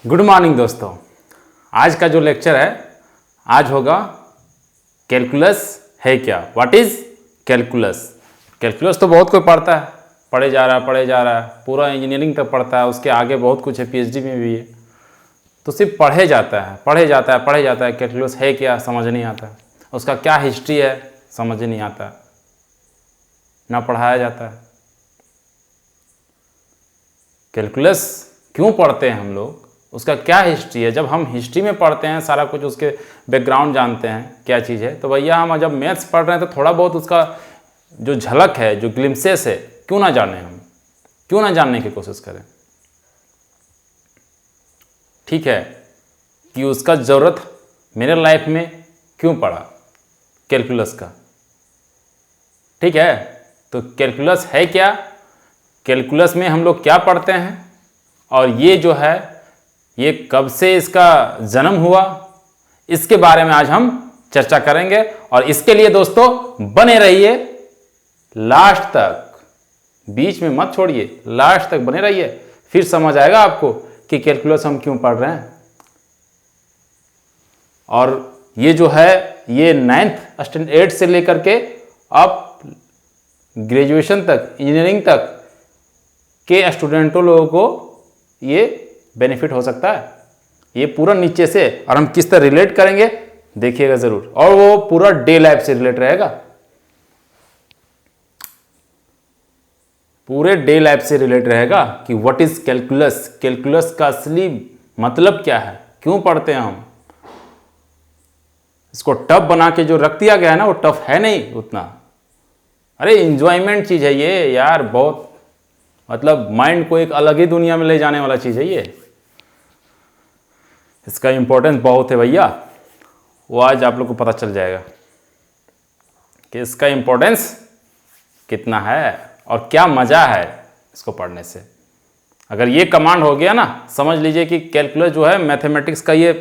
Good morning दोस्तों। आज का जो लेक्चर है आज होगा कैलकुलस है क्या। What is calculus. कैलकुलस तो बहुत कोई पढ़ता है, पढ़े जा रहा है, पूरा इंजीनियरिंग तक पढ़ता है, उसके आगे बहुत कुछ है, पीएचडी में भी है। तो सिर्फ पढ़े जाता है। कैलकुलस है क्या समझ नहीं आता, उसका क्या हिस्ट्री है समझ नहीं आता, ना पढ़ाया जाता है। कैलकुलस क्यों पढ़ते हैं हम लोग, उसका क्या हिस्ट्री है। जब हम हिस्ट्री में पढ़ते हैं सारा कुछ, उसके बैकग्राउंड जानते हैं क्या चीज़ है, तो भैया हम जब मैथ्स पढ़ रहे हैं तो थोड़ा बहुत उसका जो झलक है, जो ग्लिम्सेस है, क्यों ना जाने, हम क्यों ना जानने की कोशिश करें। ठीक है कि उसका ज़रूरत मेरे लाइफ में क्यों पड़ा कैलकुलस का। ठीक है, तो कैलकुलस है क्या, कैलकुलस में हम लोग क्या पढ़ते हैं, और ये जो है ये कब से इसका जन्म हुआ, इसके बारे में आज हम चर्चा करेंगे। और इसके लिए दोस्तों बने रहिए लास्ट तक, बीच में मत छोड़िए, लास्ट तक बने रहिए, फिर समझ आएगा आपको कि कैलकुलस हम क्यों पढ़ रहे हैं। और ये जो है ये 9th स्टैंडर्ड 8 से लेकर के अब ग्रेजुएशन तक, इंजीनियरिंग तक के स्टूडेंटों लोगों को ये बेनिफिट हो सकता है। ये पूरा नीचे से, और हम किस तरह रिलेट करेंगे देखिएगा ज़रूर, और वो पूरा डे लाइफ से रिलेट रहेगा, पूरे डे लाइफ से रिलेट रहेगा कि व्हाट इज कैलकुलस, कैलकुलस का असली मतलब क्या है, क्यों पढ़ते हैं हम। इसको टफ बना के जो रख दिया गया है ना, वो टफ है नहीं उतना। अरे इंजॉयमेंट चीज़ है ये यार, बहुत मतलब माइंड को एक अलग ही दुनिया में ले जाने वाला चीज़ है ये। इसका इम्पोर्टेंस बहुत है भैया, वो आज आप लोग को पता चल जाएगा कि इसका इम्पोर्टेंस कितना है और क्या मज़ा है इसको पढ़ने से। अगर ये कमांड हो गया ना, समझ लीजिए कि कैलकुलस जो है मैथमेटिक्स का ये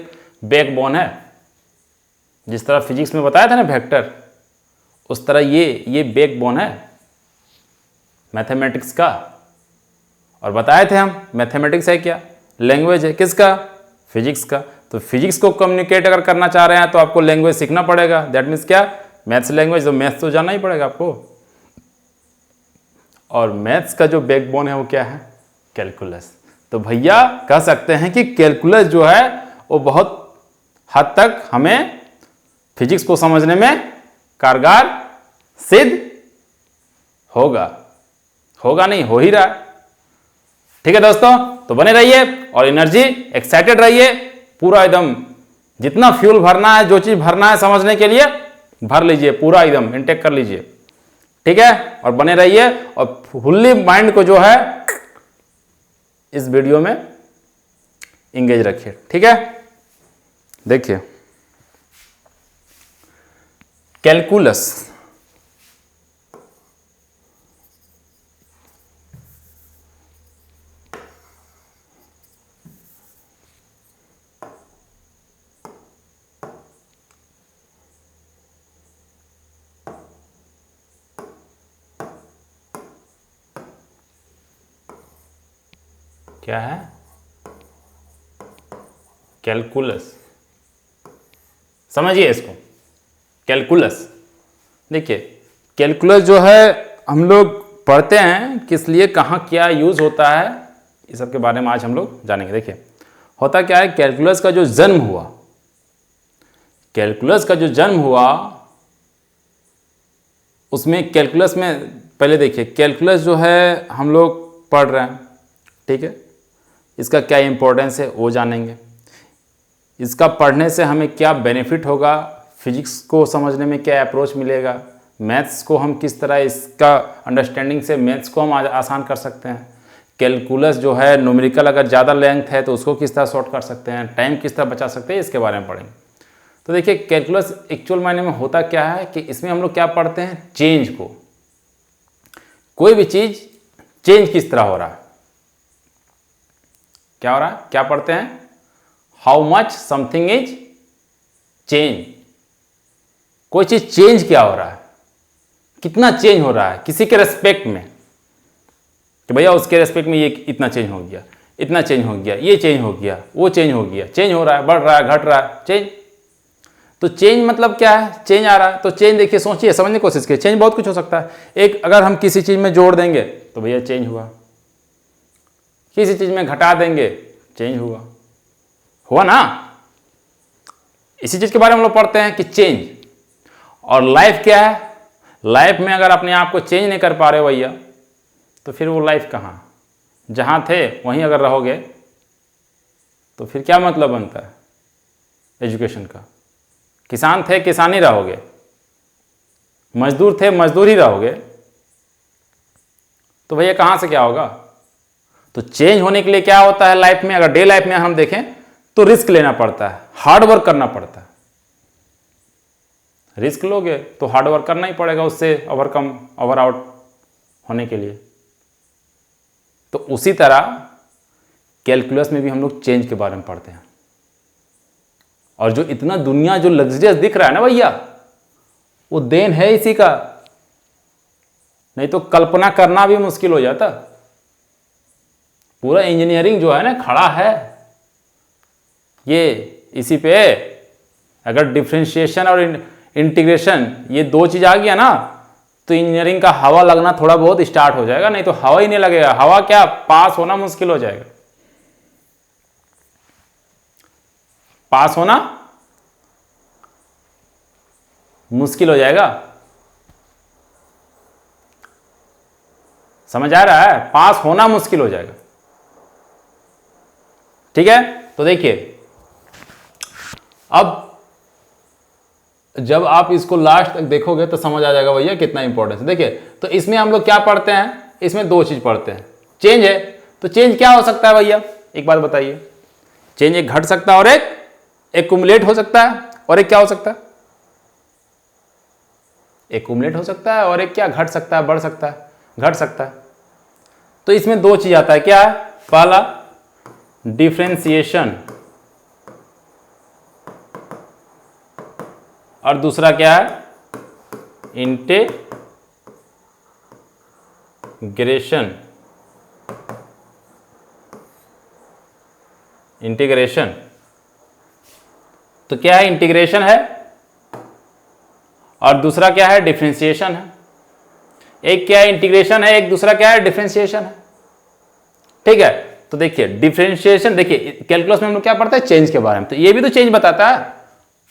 बैकबोन है। जिस तरह फिजिक्स में बताया था ना वेक्टर, उस तरह ये बैकबोन है मैथमेटिक्स का। और बताए थे हम मैथमेटिक्स है क्या, लैंग्वेज है किसका, फिजिक्स का। तो फिजिक्स को कम्युनिकेट अगर करना चाह रहे हैं तो आपको लैंग्वेज सीखना पड़ेगा। दैट मीन्स क्या, मैथ्स लैंग्वेज, तो मैथ्स तो जानना ही पड़ेगा आपको। और मैथ्स का जो बैकबोन है वो क्या है, कैलकुलस। तो भैया कह सकते हैं कि कैलकुलस जो है वो बहुत हद तक हमें फिजिक्स को समझने में कारगर सिद्ध होगा नहीं, हो ही रहा है। ठीक है दोस्तों, तो बने रहिए और एनर्जी एक्साइटेड रहिए, पूरा एकदम जितना फ्यूल भरना है, जो चीज भरना है समझने के लिए भर लीजिए, पूरा एकदम इनटेक कर लीजिए। ठीक है, और बने रहिए और फुल्ली माइंड को जो है इस वीडियो में इंगेज रखिए। ठीक है, देखिए कैलकुलस क्या है, कैलकुलस समझिए इसको। कैलकुलस देखिए, कैलकुलस जो है हम लोग पढ़ते हैं किस लिए, कहाँ क्या यूज होता है, इस सब के बारे में आज हम लोग जानेंगे। देखिए होता क्या है, कैलकुलस का जो जन्म हुआ, कैलकुलस का जो जन्म हुआ उसमें कैलकुलस में पहले देखिए, कैलकुलस जो है हम लोग पढ़ रहे हैं, ठीक है, इसका क्या इंपॉर्टेंस है वो जानेंगे, इसका पढ़ने से हमें क्या बेनिफिट होगा, फिजिक्स को समझने में क्या अप्रोच मिलेगा, मैथ्स को हम किस तरह इसका अंडरस्टैंडिंग से मैथ्स को हम आसान कर सकते हैं, कैलकुलस जो है न्यूमेरिकल अगर ज़्यादा लेंथ है तो उसको किस तरह शॉर्ट कर सकते हैं, टाइम किस तरह बचा सकते हैं, इसके बारे में पढ़ेंगे। तो देखिए कैलकुलस एक्चुअल मायने में होता क्या है कि इसमें हम लोग क्या पढ़ते हैं, चेंज को, कोई भी चीज़ चेंज किस तरह हो रहा है, क्या हो रहा है, क्या पढ़ते हैं, how much something is change. कोई चीज चेंज क्या हो रहा है, कितना चेंज हो रहा है किसी के रेस्पेक्ट में, कि भैया उसके रेस्पेक्ट में ये इतना चेंज हो गया, इतना चेंज हो गया, ये चेंज हो गया, वो चेंज हो गया, चेंज हो रहा है, बढ़ रहा है, घट रहा है, चेंज। तो चेंज मतलब क्या है? चेंज आ रहा है। तो चेंज देखिए, सोचिए, समझने की कोशिश कीजिए। चेंज बहुत कुछ हो सकता है। एक अगर हम किसी चीज़ में जोड़ देंगे तो भैया चेंज हुआ, किसी चीज़ में घटा देंगे चेंज हुआ, हुआ ना। इसी चीज़ के बारे में हम लोग पढ़ते हैं कि चेंज। और लाइफ क्या है? लाइफ में अगर अपने आप को चेंज नहीं कर पा रहे भैया तो फिर वो लाइफ कहाँ? जहाँ थे वहीं अगर रहोगे तो फिर क्या मतलब बनता है एजुकेशन का? किसान थे किसान ही रहोगे, मजदूर थे मजदूर ही रहोगे, तो भैया कहाँ से क्या होगा? तो चेंज होने के लिए क्या होता है लाइफ में? अगर डे लाइफ में हम देखें तो रिस्क लेना पड़ता है, हार्ड वर्क करना पड़ता है। रिस्क लोगे तो हार्ड वर्क करना ही पड़ेगा उससे ओवर आउट होने के लिए। तो उसी तरह कैलकुलस में भी हम लोग चेंज के बारे में पढ़ते हैं। और जो इतना दुनिया जो लग्जरियस दिख रहा है ना भैया, वो देन है इसी का, नहीं तो कल्पना करना भी मुश्किल हो जाता। पूरा इंजीनियरिंग जो है ना खड़ा है ये इसी पे। अगर डिफरेंशिएशन और इंटीग्रेशन ये दो चीज आ गया ना तो इंजीनियरिंग का हवा लगना थोड़ा बहुत स्टार्ट हो जाएगा, नहीं तो हवा ही नहीं लगेगा। हवा क्या, पास होना मुश्किल हो जाएगा। पास होना मुश्किल हो जाएगा। समझ आ रहा है? पास होना मुश्किल हो जाएगा। ठीक है, तो देखिए अब जब आप इसको लास्ट तक देखोगे तो समझ आ जाएगा भैया कितना इंपॉर्टेंस है। देखिए, तो इसमें हम लोग क्या पढ़ते हैं? इसमें दो चीज पढ़ते हैं। चेंज है, तो चेंज क्या हो सकता है भैया? एक बात बताइए। चेंज एक घट सकता है और एक एक्युमुलेट हो सकता है, और एक क्या हो सकता है? एक्युमुलेट हो सकता है, और एक क्या, घट सकता है, बढ़ सकता है, घट सकता है। तो इसमें दो चीज आता है, क्या है? पहला डिफरेंशिएशन और दूसरा क्या है? इंटीग्रेशन। इंटीग्रेशन तो क्या है? इंटीग्रेशन है, और दूसरा क्या है? डिफरेंशिएशन है। एक क्या है? इंटीग्रेशन है, एक दूसरा क्या है? डिफरेंशिएशन है। ठीक है, तो देखिए डिफरेंशिएशन, देखिए कैलकुलस में हम लोग क्या पढ़ते हैं? चेंज के बारे में। तो ये भी तो चेंज बताता है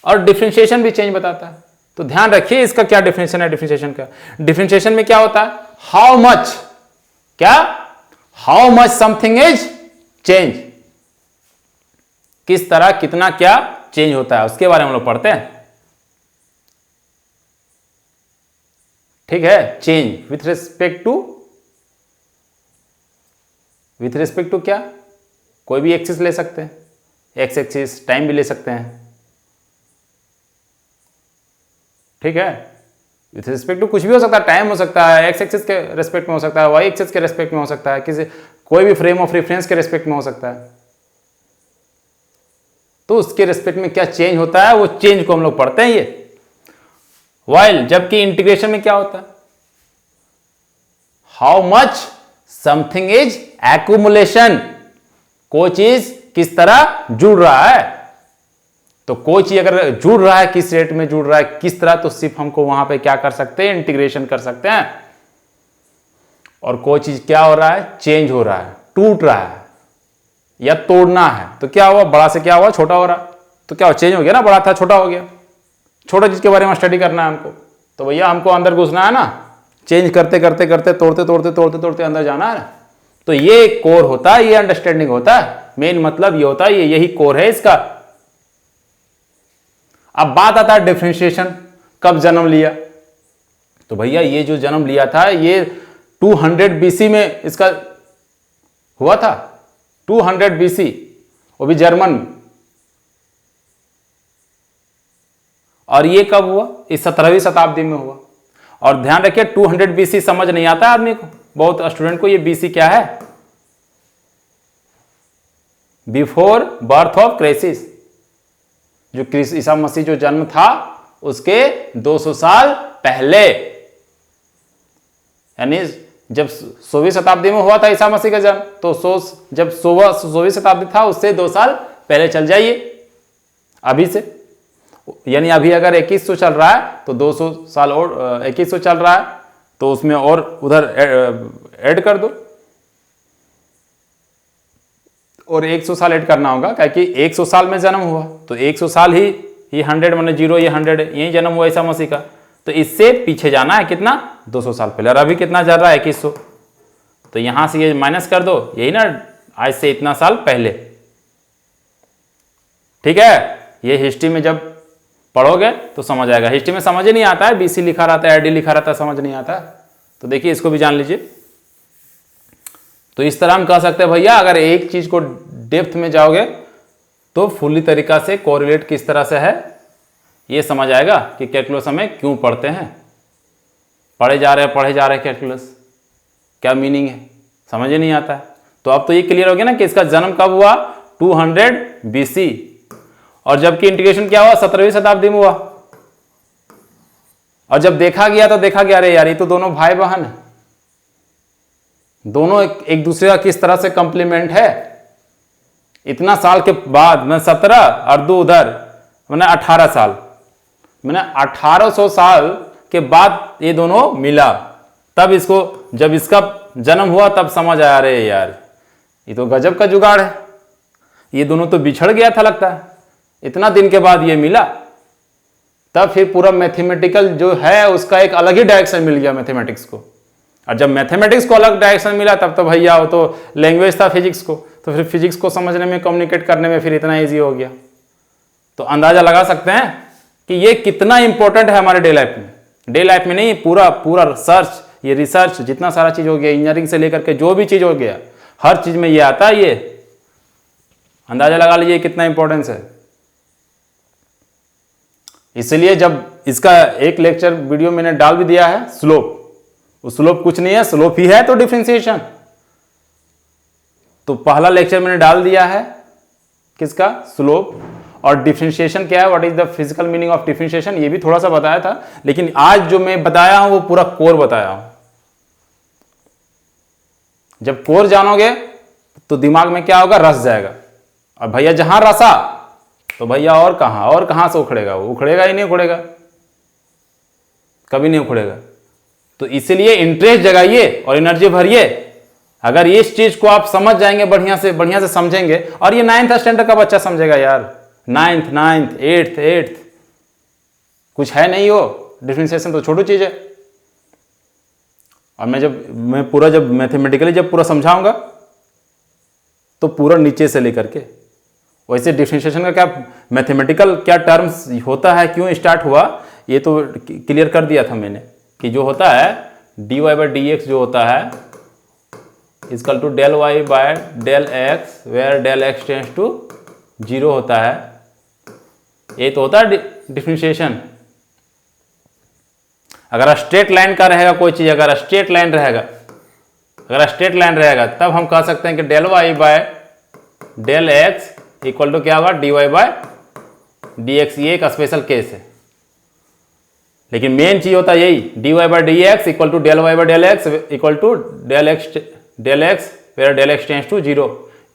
और डिफरेंशिएशन भी चेंज बताता है। तो ध्यान रखिए इसका क्या डिफरेंशिएशन है। डिफरेंशिएशन का, डिफरेंशिएशन में क्या होता है? हाउ मच, क्या? How much something is change. किस तरह, कितना, क्या चेंज होता है, उसके बारे में हम लोग पढ़ते हैं। ठीक है, चेंज विथ रिस्पेक्ट टू क्या? कोई भी एक्सिस ले सकते हैं, एक्स एक्सिस, टाइम भी ले सकते हैं। ठीक है, विथ रिस्पेक्ट टू कुछ भी हो सकता है। टाइम हो सकता है, एक्स एक्सिस के रेस्पेक्ट में हो सकता है, वाई एक्सिस के रेस्पेक्ट में हो सकता है, किसी कोई भी फ्रेम ऑफ रेफरेंस के रेस्पेक्ट में हो सकता है। तो उसके रेस्पेक्ट में क्या चेंज होता है, वो चेंज को हम लोग पढ़ते हैं ये। वाइल जबकि इंटीग्रेशन में क्या होता है? How much something is accumulation. कोई चीज किस तरह जुड़ रहा है। तो कोई चीज अगर जुड़ रहा है, किस रेट में जुड़ रहा है, किस तरह, तो सिर्फ हमको वहां पे क्या कर सकते हैं? इंटीग्रेशन कर सकते हैं। और कोई चीज क्या हो रहा है? चेंज हो रहा है, टूट रहा है या तोड़ना है, तो क्या हुआ? बड़ा से क्या हुआ? छोटा हो रहा। तो क्या हो? चेंज हो गया ना, बड़ा था छोटा हो गया। छोटा चीज के बारे में स्टडी करना है हमको, तो भैया हमको अंदर घुसना है ना, चेंज करते करते करते, तोड़ते तोड़ते तोड़ते तोड़ते अंदर जाना है ना। तो ये कोर होता है, ये अंडरस्टैंडिंग होता है। मेन मतलब ये होता है, ये यही कोर है इसका। अब बात आता है डिफरेंशिएशन कब जन्म लिया। तो भैया ये जो जन्म लिया था ये 200 BC में इसका हुआ था। 200 BC, वो भी जर्मन। और ये कब हुआ? इस 17वीं शताब्दी में हुआ। और ध्यान रखिए 200 BC समझ नहीं आता आदमी को, बहुत स्टूडेंट को। ये BC क्या है? Before birth of crisis. जो ईसा मसीह जो जन्म था उसके 200 साल पहले, यानी जब 16वीं शताब्दी में हुआ था ईसा मसीह का जन्म, तो जब 16वीं शताब्दी था उससे 2 साल पहले चल जाइए अभी से, यानी अभी अगर 2100 चल रहा है तो 200 साल और 2100 चल रहा है तो उसमें और उधर ऐड कर दो और 100 साल ऐड करना होगा, क्योंकि 100 साल में जन्म हुआ तो 100 साल ही ये 100 माने 0 ये 100 यही जन्म हुआ ईसा मसीह का, तो इससे पीछे जाना है कितना 200 साल पहले, और अभी कितना चल रहा है 2100, तो यहां से ये माइनस कर दो, यही ना आज से इतना साल पहले। ठीक है, ये हिस्ट्री में जब पढ़ोगे तो समझ आएगा, हिस्ट्री में समझ ही नहीं आता है, BC लिखा रहता है AD लिखा रहता है, समझ नहीं आता। तो देखिए इसको भी जान लीजिए। तो इस तरह हम कह सकते हैं भैया अगर एक चीज को डेप्थ में जाओगे तो फुल्ली तरीका से कोरिलेट किस तरह से है ये समझ आएगा कि कैलकुलस हमें क्यों पढ़ते हैं, पढ़े जा रहे कैलकुलस क्या मीनिंग है, समझ ही नहीं आता है। तो अब तो ये क्लियर हो गया ना कि इसका जन्म कब हुआ 200 BC, और जबकि इंटीग्रेशन क्या हुआ 17वीं शताब्दी में हुआ, और जब देखा गया तो देखा गया अरे यार ये तो दोनों भाई बहन है, दोनों एक दूसरे का किस तरह से कंप्लीमेंट है। इतना साल के बाद मैं 17 और 2 उधर मैंने 18 साल, मैंने 1800 साल के बाद ये दोनों मिला, तब इसको जब इसका जन्म हुआ तब समझ आया अरे यार ये तो गजब का जुगाड़ है, ये दोनों तो बिछड़ गया था लगता है, इतना दिन के बाद ये मिला। तब फिर पूरा मैथमेटिकल जो है उसका एक अलग ही डायरेक्शन मिल गया मैथमेटिक्स को, और जब मैथमेटिक्स को अलग डायरेक्शन मिला तब तो भैया वो तो लैंग्वेज था फिजिक्स को, तो फिर फिजिक्स को समझने में कम्युनिकेट करने में फिर इतना ईजी हो गया। तो अंदाजा लगा सकते हैं कि ये कितना इंपॉर्टेंट है हमारे डे लाइफ में, डे लाइफ में नहीं पूरा रिसर्च, ये रिसर्च जितना सारा चीज हो गया इंजीनियरिंग से लेकर के जो भी चीज हो गया हर चीज में ये आता है, ये अंदाजा लगा लीजिए कितना इंपॉर्टेंस है। इसलिए जब इसका एक लेक्चर वीडियो मैंने डाल भी दिया है स्लोप, वो स्लोप कुछ नहीं है, स्लोप ही है तो डिफरेंशिएशन, तो पहला लेक्चर मैंने डाल दिया है किसका स्लोप, और डिफरेंशिएशन क्या है, what is the physical meaning of differentiation ये भी थोड़ा सा बताया था, लेकिन आज जो मैं बताया हूं वो पूरा कोर बताया हूं। जब कोर जानोगे तो दिमाग में क्या होगा रस जाएगा, और भैया जहां रसा तो भैया और कहां से उखड़ेगा, वो उखड़ेगा ही नहीं, उखड़ेगा कभी नहीं उखड़ेगा। तो इसीलिए इंटरेस्ट जगाइए और एनर्जी भरिए। अगर इस चीज को आप समझ जाएंगे बढ़िया से समझेंगे, और ये 9th स्टैंडर्ड का बच्चा समझेगा यार, 9th 8th कुछ है नहीं, वो डिफरेंशिएशन तो छोटी चीज है। और मैं पूरा जब मैथमेटिकली जब पूरा समझाऊंगा तो पूरा नीचे से लेकर के, वैसे डिफरेंशिएशन का क्या मैथमेटिकल क्या टर्म्स होता है, क्यों स्टार्ट हुआ, ये तो क्लियर कर दिया था मैंने कि जो होता है dy/dx जो होता है equal to del y/del x where del x tends to 0 होता है, ये तो होता है डिफरेंशिएशन। अगर स्ट्रेट लाइन का रहेगा कोई चीज, अगर स्ट्रेट लाइन रहेगा तब हम कह सकते हैं कि del y/del x equal to क्या होगा dy/dx, ये एक स्पेशल केस है। लेकिन मेन चीज होता है यही dy/dx equal to del y/del x equal to del x where del x tends to 0।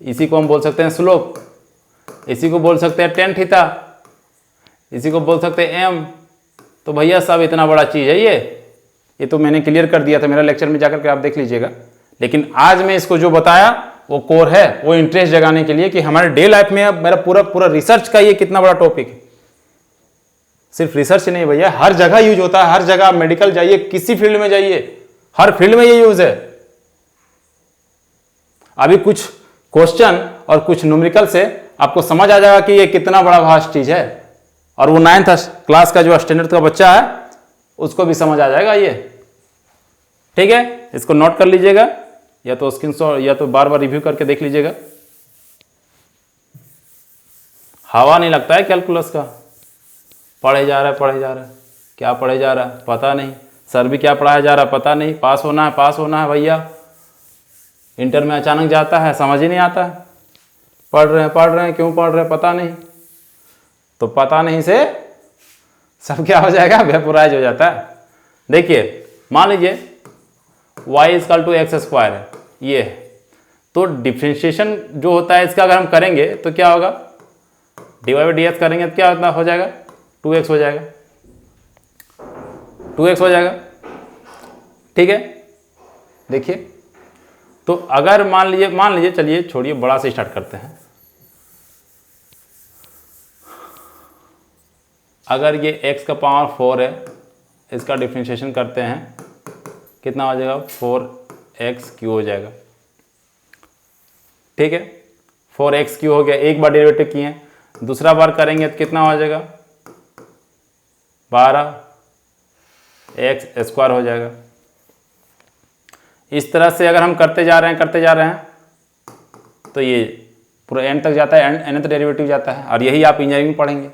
इसी को हम बोल सकते हैं स्लोप, इसी को बोल सकते हैं tan थीटा, इसी को बोल सकते हैं m। तो भैया सब इतना बड़ा चीज है ये तो मैंने क्लियर कर दिया था, मेरा लेक्चर में जाकर के आप देख लीजिएगा। लेकिन आज मैं इसको जो बताया वो कोर है, वो इंटरेस्ट जगाने के लिए कि हमारे डे लाइफ में मेरा पूरा रिसर्च का ये कितना बड़ा टॉपिक है। सिर्फ रिसर्च ही नहीं भैया, हर जगह यूज होता है, हर जगह मेडिकल जाइए, किसी फील्ड में जाइए, हर फील्ड में ये यूज है। अभी कुछ क्वेश्चन और कुछ न्यूमेरिकल से आपको समझ आ जाएगा कि ये कितना बड़ा वास्ट चीज है, और वो 9th क्लास का जो स्टैंडर्ड का बच्चा है उसको भी समझ आ जाएगा ये। ठीक है, इसको नोट कर लीजिएगा, या तो स्क्रीनशॉट या तो बार बार रिव्यू करके देख लीजिएगा। हवा नहीं लगता है कैलकुलस का, पढ़े जा रहा है, क्या पढ़े जा रहा है पता नहीं, सर भी क्या पढ़ाया जा रहा है पता नहीं, पास होना है भैया। इंटर में अचानक जाता है, समझ ही नहीं आता है, पढ़ रहे हैं क्यों पढ़ रहे हैं पता नहीं, तो पता नहीं से सब क्या हो जाएगा वेपोराइज हो जाता है। देखिए मान लीजिए y equal to x square है, ये है। तो डिफ्रेंशिएशन जो होता है इसका अगर हम करेंगे तो क्या होगा, dy बाई डी एक्स करेंगे तो क्या हो जाएगा, 2x हो जाएगा, 2x हो जाएगा। ठीक है, देखिए तो अगर मान लीजिए चलिए छोड़िए, बड़ा से स्टार्ट करते हैं। अगर ये x का पावर 4 है, इसका डिफ्रेंशिएशन करते हैं, कितना हो जाएगा, 4x क्यू हो जाएगा। ठीक है, 4x क्यू हो गया, एक बार डेरिवेटिव किए, दूसरा बार करेंगे तो कितना हो जाएगा, 12x स्क्वायर हो जाएगा। इस तरह से अगर हम करते जा रहे हैं तो ये पूरा n तक जाता है, n तक डेरिवेटिव जाता है, और यही आप इंजीनियरिंग में पढ़ेंगे।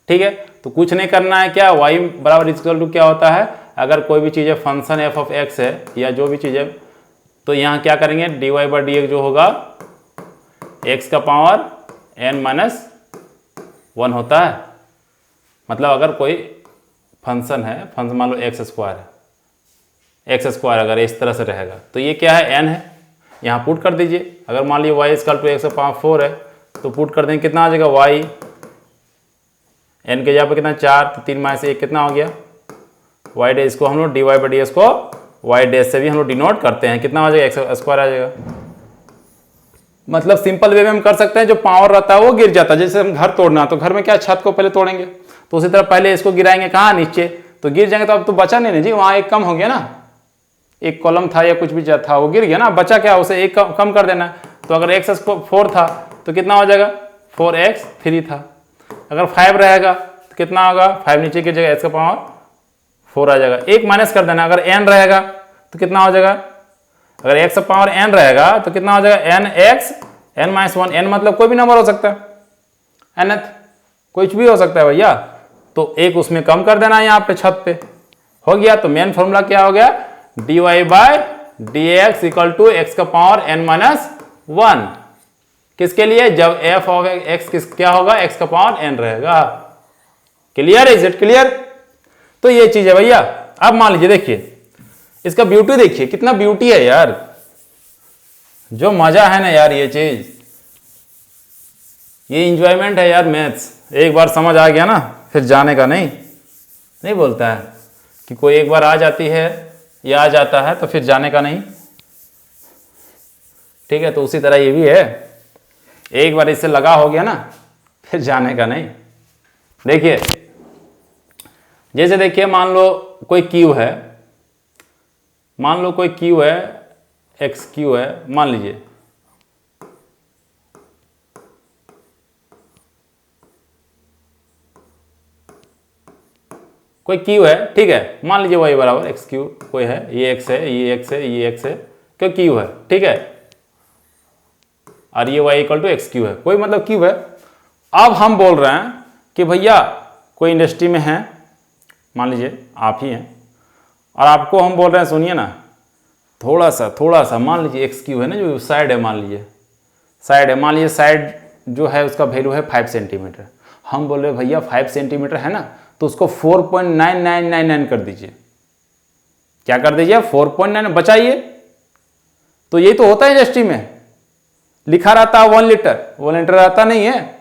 ठीक है, तो कुछ नहीं करना है, क्या y बराबर इक्वल टू क्या होता है, अगर कोई भी चीज़ है फंक्शन f ऑफ x है या जो भी चीज़ है, तो यहाँ क्या करेंगे, dy बाई डी एक्स जो होगा x का पावर n माइनस 1 होता है। मतलब अगर कोई फंक्शन है, फंक्शन मान लो एक्स स्क्वायर है, एक्स स्क्वायर अगर इस तरह से रहेगा तो ये क्या है, n है, यहाँ पुट कर दीजिए। अगर मान लीजिए y इजकल टू एक्स का पावर 4 है तो पुट कर देंगे, कितना आ जाएगा, y n के जगह पे कितना 4, तो 3 माइनस 1 कितना हो गया, y डे, इसको हम लोग dy बाई डी एक्स को y डे से भी हम लोग डिनोट करते हैं, कितना हो जाएगा, एक्स स्क्वायर आ जाएगा। मतलब सिंपल वे में हम कर सकते हैं, जो पावर रहता है वो गिर जाता है। जैसे हम घर तोड़ना, तो घर में क्या छत को पहले तोड़ेंगे, तो उसी तरह पहले इसको गिराएंगे कहाँ, नीचे, तो गिर जाएंगे, तो अब तो बचा नहीं जी, वहाँ एक कम हो गया ना, एक कॉलम था या कुछ भी था वो गिर गया ना, बचा क्या, उसे एक कम कर देना। तो अगर एक्स 4 था तो कितना हो जाएगा, 4x 3 था। अगर 5 रहेगा तो कितना होगा, 5 नीचे की जगह x का पावर 4 आ जाएगा, एक माइनस कर देना। अगर n रहेगा तो कितना हो जाएगा, अगर x का पावर n रहेगा तो कितना हो जाएगा, nx n माइनस 1, n मतलब कोई भी नंबर हो सकता है, nth कुछ भी हो सकता है भैया, तो एक उसमें कम कर देना है यहाँ पे छत पे, हो गया। तो मेन फॉर्मूला क्या हो गया, dy by d x equal to x का पावर n माइनस 1, किसके लिए, जब f ऑफ x क्या होगा, x का पावर n रहेगा। Clear, is it clear. तो ये चीज है भैया। अब मान लीजिए, देखिए इसका ब्यूटी, देखिए कितना ब्यूटी है यार, जो मजा है ना यार, ये चीज, ये इंजॉयमेंट है यार। मैथ्स एक बार समझ आ गया ना, फिर जाने का नहीं बोलता है कि कोई एक बार आ जाती है या आ जाता है तो फिर जाने का नहीं। ठीक है, तो उसी तरह ये भी है, एक बार इससे लगा हो गया ना, फिर जाने का नहीं। देखिए जैसे देखिए, मान लो कोई क्यू है, एक्स क्यू है, मान लीजिए, कोई क्यू है, ठीक है, मान लीजिए y बराबर एक्स क्यू कोई है, ये एक्स है, ये एक्स है, ये एक्स है, क्यों क्यू है, ठीक है, और ये y equal to x cube है, कोई मतलब क्यू है। अब हम बोल रहे हैं कि भैया कोई इंडस्ट्री में है, मान लीजिए आप ही हैं, और आपको हम बोल रहे हैं, सुनिए ना, थोड़ा सा मान लीजिए एक्स क्यू है ना, जो साइड है, मान लीजिए साइड जो है उसका वैल्यू है 5 सेंटीमीटर। हम बोल रहे हैं भैया 5 सेंटीमीटर है ना, तो उसको 4.9999 कर दीजिए। क्या कर दीजिए, 4.9 बचाइए। तो यही तो होता है इंडस्ट्री में, लिखा रहता है 1 लीटर, 1 लीटर रहता नहीं है,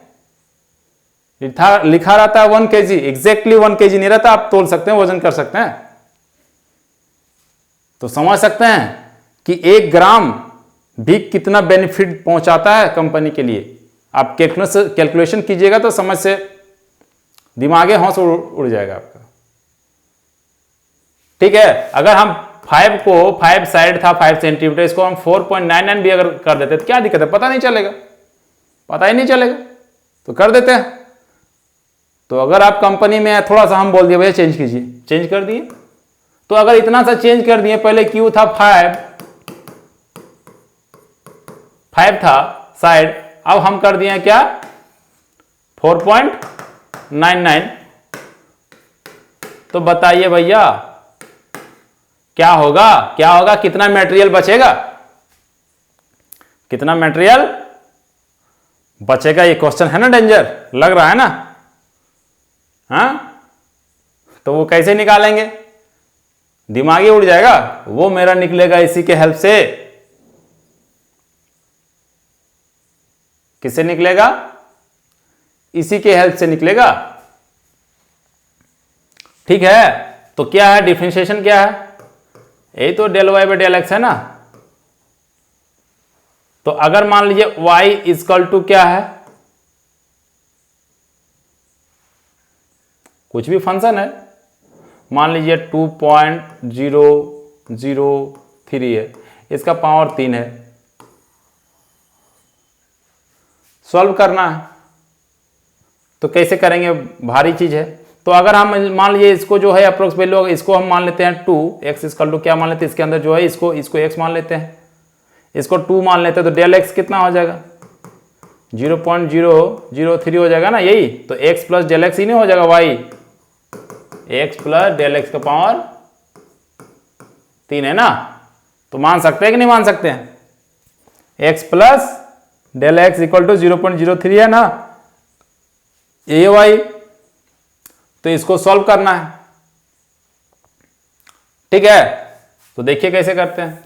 लिखा रहता है 1 kg, एग्जैक्टली 1 kg नहीं रहता, आप तोल सकते हैं, वजन कर सकते हैं। तो समझ सकते हैं कि 1 ग्राम भी कितना बेनिफिट पहुंचाता है कंपनी के लिए। आप कैलकुलेशन कीजिएगा तो समझ से दिमागे हौस उड़ जाएगा आपका। ठीक है, अगर हम 5 साइड था 5 सेंटीमीटर, इसको हम 4.99 भी अगर कर देते तो क्या दिक्कत है, पता ही नहीं चलेगा, तो कर देते हैं। तो अगर आप कंपनी में थोड़ा सा हम बोल दिए भैया चेंज कीजिए, चेंज कर दिए। तो अगर इतना सा चेंज कर दिए, पहले क्यू था 5 था साइड, अब हम कर दिए क्या 4.99। तो बताइए भैया क्या होगा, कितना मटेरियल बचेगा, ये क्वेश्चन है ना, डेंजर लग रहा है ना। हाँ, तो वो कैसे निकालेंगे, दिमागी उड़ जाएगा, वो मेरा निकलेगा इसी के हेल्प से। किससे निकलेगा? इसी के हेल्प से निकलेगा। ठीक है, तो क्या है डिफरेंशिएशन, क्या है? यही तो del y by del x है ना। तो अगर मान लीजिए y इक्वल टू क्या है, कुछ भी फंक्शन है, मान लीजिए 2.003 है, इसका पावर 3 है, सॉल्व करना है। तो कैसे करेंगे, भारी चीज है। तो अगर हम मान लीजिए इसको जो है अप्रोक्स वैल्यू होगा, इसको हम मान लेते हैं 2, x इक्वल टू क्या मान लेते हैं, इसके अंदर जो है इसको x मान लेते हैं, इसको 2 मान लेते हैं, तो डेल x कितना हो जाएगा? 0.003 हो जाएगा ना, यही तो x प्लस डेल एक्स ही नहीं हो जाएगा, y x plus del x का पावर 3 है ना। तो मान सकते हैं कि नहीं मान सकते हैं? x plus del x equal to 0.03 है ना, ये y। तो इसको सॉल्व करना है, ठीक है। तो देखिए कैसे करते हैं।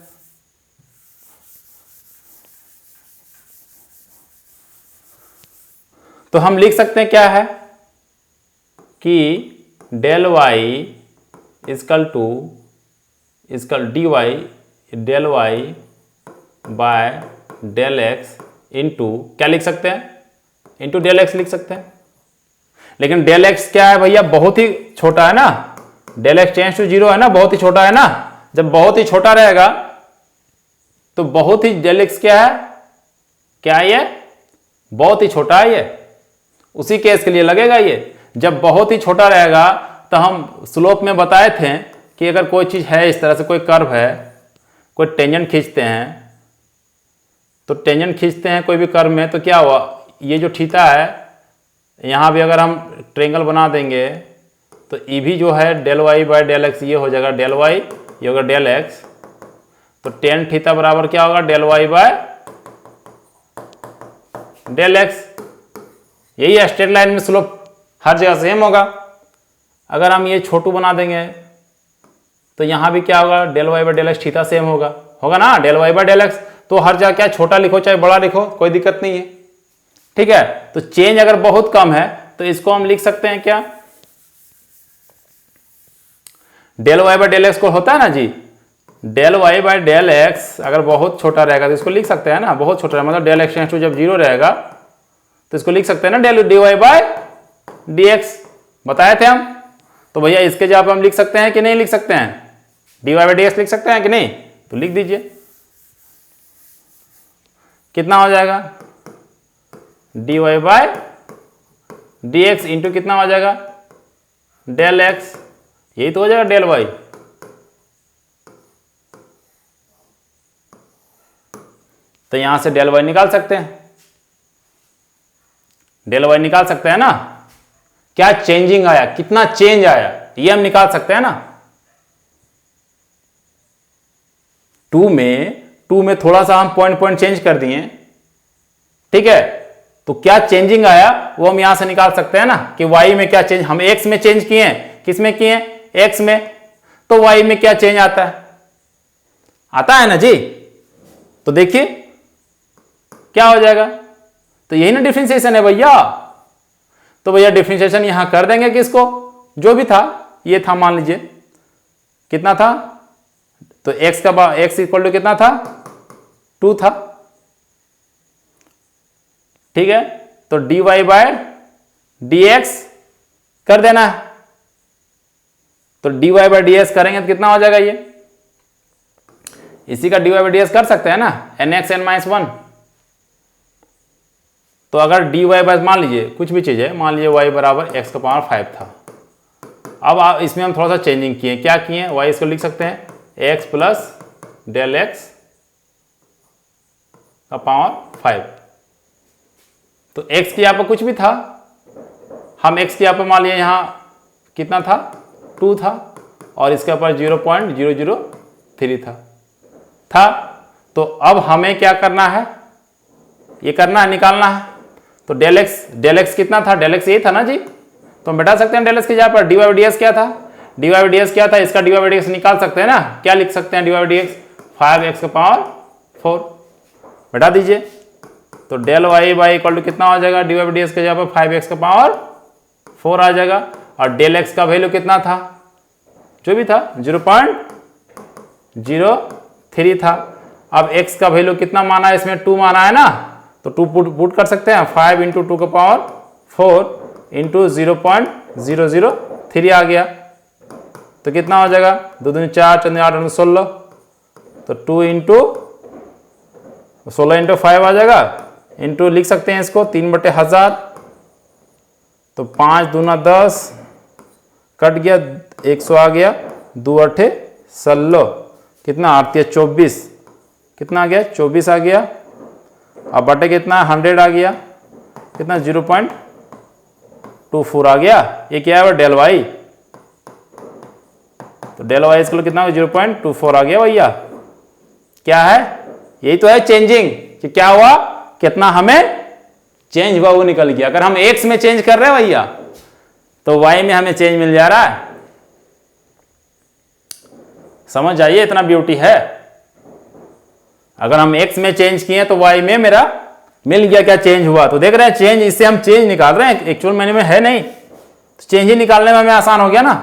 तो हम लिख सकते हैं क्या है कि del y equal to d y del y by del x into क्या लिख सकते हैं, इंटू डेल एक्स लिख सकते हैं। लेकिन डेल एक्स क्या है भैया, बहुत ही छोटा है ना, डेल एक्स टेंड्स टू 0 है ना, बहुत ही छोटा है ना। जब बहुत ही छोटा रहेगा तो बहुत ही डेल एक्स क्या है, क्या है ये, बहुत ही छोटा है ये, उसी केस के लिए लगेगा ये। जब बहुत ही छोटा रहेगा तो हम स्लोप में बताए थे कि अगर कोई चीज़ है इस तरह से, कोई कर्व है, कोई टेंजेंट खींचते हैं, तो टेंजेंट खींचते हैं कोई भी कर्व में, तो क्या हुआ, ये जो थीटा है, यहाँ भी अगर हम ट्रायंगल बना देंगे तो ये भी जो है del y by del x, ये हो जाएगा डेल वाई, ये होगा डेल एक्स। तो टेन थीटा बराबर क्या होगा, del y by del x. यही है, स्ट्रेट लाइन में स्लोप हर जगह सेम होगा। अगर हम ये छोटू बना देंगे तो यहाँ भी क्या होगा, del y by del x theta same होगा ना, del y by del x. तो हर जगह क्या, छोटा लिखो चाहे बड़ा लिखो, कोई दिक्कत नहीं है, ठीक है। तो चेंज अगर बहुत कम है तो इसको हम लिख सकते हैं क्या, del y by del x को होता है ना जी, del y by del x अगर बहुत छोटा रहेगा तो इसको लिख सकते हैं ना, बहुत छोटा मतलब डेल एक्स टेंड्स टू जब 0 रहेगा तो इसको लिख सकते हैं ना, del d y by d x, बताए थे हम। तो भैया इसके जगह पे हम लिख सकते हैं कि नहीं लिख सकते हैं, d y by d x लिख सकते हैं कि नहीं, तो लिख दीजिए। कितना हो जाएगा, d y by d x into कितना हो जाएगा, डेल एक्स, यही तो हो जाएगा डेल वाई। तो यहां से डेल वाई निकाल सकते हैं, डेल वाई निकाल सकते हैं ना, क्या चेंजिंग आया, कितना चेंज आया, ये हम निकाल सकते हैं ना। 2 में थोड़ा सा हम पॉइंट चेंज कर दिए, ठीक है। तो क्या चेंजिंग आया वो हम यहां से निकाल सकते हैं ना, कि y में क्या चेंज, हम x में चेंज किए हैं, किस में किए हैं, x में, तो y में क्या चेंज आता है ना जी। तो देखिए क्या हो जाएगा, तो यही ना डिफरेंशिएशन है भैया। तो भैया डिफरेंशिएशन यहां कर देंगे कि इसको जो भी था, ये था मान लीजिए कितना था, तो x इक्वल टू कितना था, 2 था, ठीक है। तो d y by d x कर देना है, तो d y by d x करेंगे तो कितना हो जाएगा, ये इसी का d y by d x कर सकते हैं ना, एन एक्स एन माइनस 1। तो अगर डी वाई बाय मान लीजिए कुछ भी चीज है, मान लीजिए y बराबर एक्स का पावर 5 था। अब आप इसमें हम थोड़ा सा चेंजिंग किए, क्या किए, y इसको लिख सकते हैं एक्स प्लस डेल एक्स का पावर 5। तो x की यहाँ पर कुछ भी था, हम x की यहाँ पर मान लिए यहाँ कितना था, 2 था, और इसके ऊपर 0.003 था। तो अब हमें क्या करना है, ये करना है, निकालना है। तो डेल एक्स कितना था, डेल एक्स यही था ना जी, तो हम बैठा सकते हैं डेल एक्स की जगह पर, डी वाई डी एक्स क्या था, d y by d x क्या था, इसका d y by d x निकाल सकते हैं ना, क्या लिख सकते हैं d y by d x, 5x का पावर 4, बैठा दीजिए। तो del y by equal to कितना हो जाएगा, d y by d x के जगह पर 5x का पावर 4 आ जाएगा। और डेल एक्स का वैल्यू कितना था, जो भी था 0.03 था। अब x का वैल्यू कितना माना है, इसमें 2 माना है ना, तो 2 पुट कर सकते हैं, 5 इंटू 2 का पावर 4 इंटू 0.003 आ गया। तो कितना हो जाएगा, 2 दूनी 4, 4 दूनी 8, 8 16, तो 2 इंटू 16 इंटू 5 आ जाएगा, इंटू लिख सकते हैं इसको 3/1000, तो 5 दूना 10, कट गया 100 आ गया, 2 8 16, कितना 8 24, कितना आ गया 24 आ गया। अब बटे कितना 100 आ गया, कितना 0.24 आ गया। ये क्या है डेल वाई, तो डेल वाई इसको कितना 0.24 आ गया भैया। क्या है, यही तो है चेंजिंग, कि क्या हुआ, कितना हमें चेंज हुआ वो निकल गया। अगर हम x में चेंज कर रहे हैं भैया तो y में हमें चेंज मिल जा रहा है। समझ आइए, इतना ब्यूटी है। अगर हम x में चेंज किए तो y में मेरा मिल गया क्या चेंज हुआ। तो देख रहे हैं चेंज, इससे हम चेंज निकाल रहे हैं, एक्चुअल मैंने में है नहीं, तो चेंज ही निकालने में हमें आसान हो गया ना।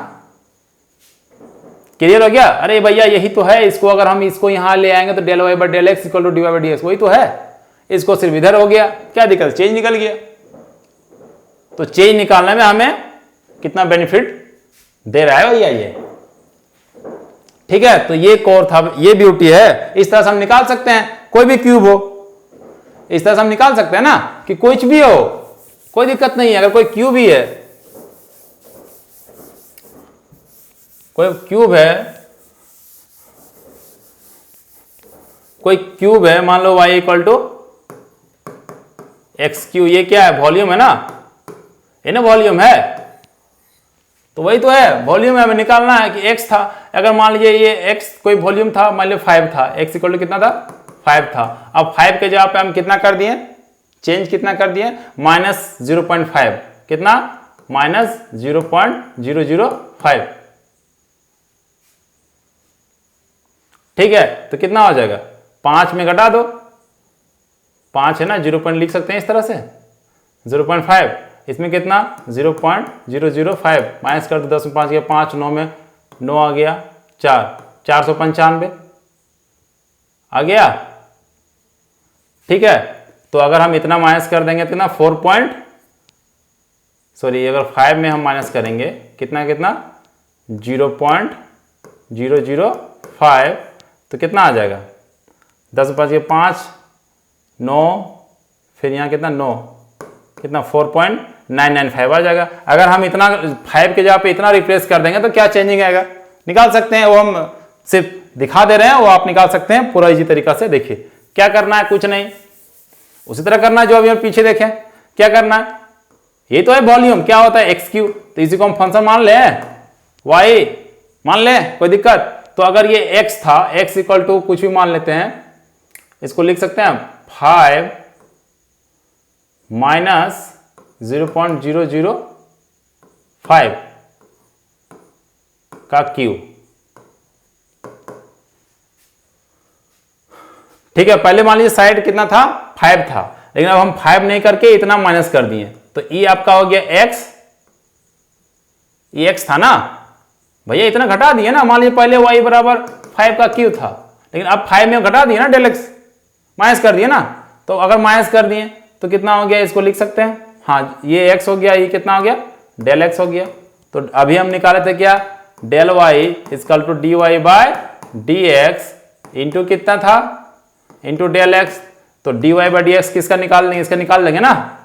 क्लियर हो गया। अरे भैया यही तो है, इसको अगर हम इसको यहां ले आएंगे तो del y by del x equal to d y by d x, वही तो है। इसको सिर्फ इधर हो गया, क्या दिक्कत, चेंज निकल गया। तो चेंज निकालने में हमें कितना बेनिफिट दे रहा है भैया ये, ठीक है। तो ये कोर था, ये ब्यूटी है। इस तरह से हम निकाल सकते हैं, कोई भी क्यूब हो इस तरह से हम निकाल सकते हैं ना, कि कुछ भी हो कोई दिक्कत नहीं है। अगर कोई क्यूब ही है, कोई क्यूब है, मान लो y equal to x cube, ये क्या है वॉल्यूम है ना, ये ना वॉल्यूम है, तो वही तो है वॉल्यूम है। हमें निकालना है कि x था, अगर मान लीजिए ये x कोई वॉल्यूम था, मान लो 5 था, x इक्वल टू कितना था 5 था। अब 5 के जगह पे हम कितना कर दिए, चेंज कितना कर दिए, -0.5, कितना -0.005, ठीक है। तो कितना हो जाएगा, 5 में घटा दो, 5 है ना, 0 लिख सकते हैं इस तरह से, 0.5, इसमें कितना 0.005, माइनस कर दो, 10 में 5 गया, 5 9 में 9 आ गया, 495 आ गया, ठीक है। तो अगर हम इतना माइनस कर देंगे तो कितना अगर 5 में हम माइनस करेंगे कितना 0.005, तो कितना आ जाएगा, 10 में 5 गया 5, 9, फिर यहाँ कितना 9, कितना 4.995 आ जाएगा। अगर हम इतना 5 के जगह पे इतना रिप्लेस कर देंगे तो क्या चेंजिंग आएगा, निकाल सकते हैं। वो हम सिर्फ दिखा दे रहे हैं, वो आप निकाल सकते हैं पूरा इजी तरीका से। देखिए क्या करना है, कुछ नहीं, उसी तरह करना है जो अभी हम पीछे देखें। क्या करना है, ये तो है वॉल्यूम, क्या होता है एक्स क्यू, तो इसी को हम फंक्शन मान लें, वाई मान लें, कोई दिक्कत। तो अगर ये एक्स था, एक्स इक्वल टू कुछ भी मान लेते हैं, इसको लिख सकते हैं 5 माइनस 0.005 का क्यू, ठीक है। पहले मान लीजिए साइड कितना था 5 था, लेकिन अब हम 5 नहीं करके इतना माइनस कर दिए, तो ई आपका हो गया x, ये x था ना भैया, इतना घटा दिए ना। मान लीजिए पहले y बराबर 5 का क्यू था, लेकिन अब 5 में घटा दिए ना, डेल x माइनस कर दिए ना। तो अगर माइनस कर दिए तो कितना हो गया, इसको लिख सकते हैं, हाँ ये x हो गया, ये कितना हो गया डेल x हो गया। तो अभी हम निकाले थे क्या, del y equal to d y by d x into कितना था, इंटू डेल x। तो d y by d x किसका निकाल लेंगे, इसका निकाल लेंगे ना,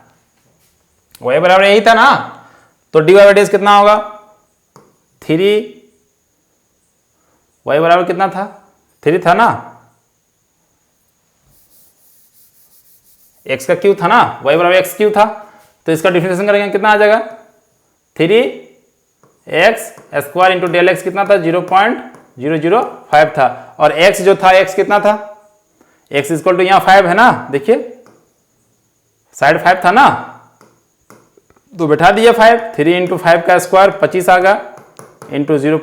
y बराबर यही था ना। तो d y by d x कितना होगा 3, y बराबर कितना था 3 था ना, x का क्यू था ना, y बराबर x क्यू था। तो इसका डिफरेंशिएशन करेंगे कितना आ जाएगा 3x square into del x कितना था 0.005 था, और x जो था x कितना था, x इक्वल टू यहाँ 5 है ना, देखिए साइड 5 था ना, तो बैठा दिया 5, 3 इंटू 5 का स्क्वायर 25 आ गया, इंटू 0